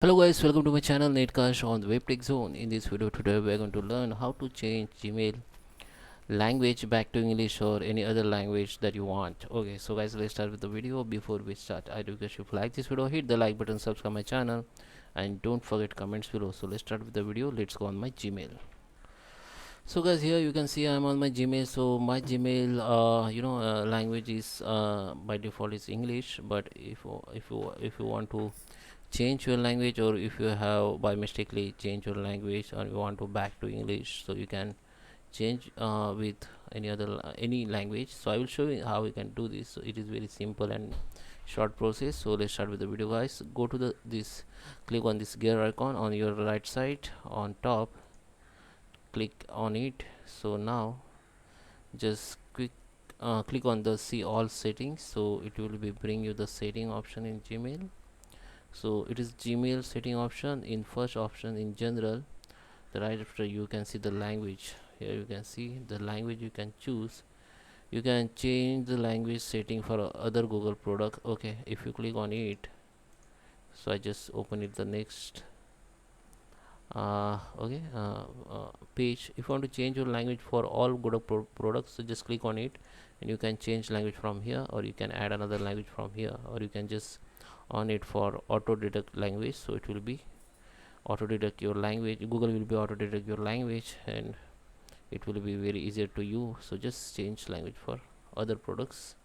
Hello guys, welcome to my channel Netcash on the Web Tech Zone. In this video today we are going to learn how to change Gmail language back to English or any other language that you want. Okay, so guys, let's start with the video. Before we start, I request you if you like this video, hit the like button, subscribe my channel, and don't forget comments below. So let's start with the video. Let's go on my Gmail. So guys, here you can see I'm on my Gmail. So my Gmail language is by default is English, but if you want to change your language, or if you have by mistakenly change your language or you want to back to English, so you can change with any language. So I will show you how you can do this. So it is very simple and short process. So let's start with the video guys. Go to this, click on this gear icon on your right side on top, click on it. So now just click on the see all settings. So it will be bring you the setting option in Gmail. So it is Gmail setting option. In first option in general, the right after you can see the language. Here you can see the language you can choose. You can change the language setting for other Google product. Okay, if you click on it, so I just open it the next page. If you want to change your language for all Google products, so just click on it and you can change language from here, or you can add another language from here, or you can just on it for auto detect language. So it will be auto detect your language. Google will be auto detect your language and it will be very easier to use. So just change language for other products.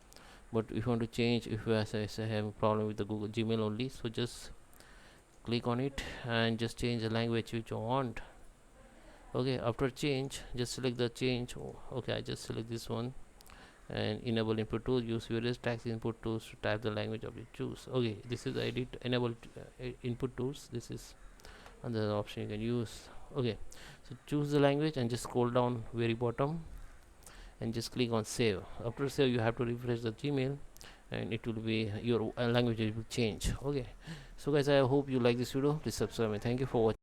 But if you want to change, if you have a problem with the Google Gmail only, so just click on it and just change the language which you want. Okay, after change, just select the change. Okay, I just select this one and enable input tools. Use various text input tools to type the language of you choose. Okay, this is edit enable input tools. This is another option you can use. Okay, so choose the language and just scroll down very bottom and just click on save. After save, you have to refresh the Gmail and it will be your language will change. Okay, so guys, I hope you like this video. Please subscribe and thank you for watching.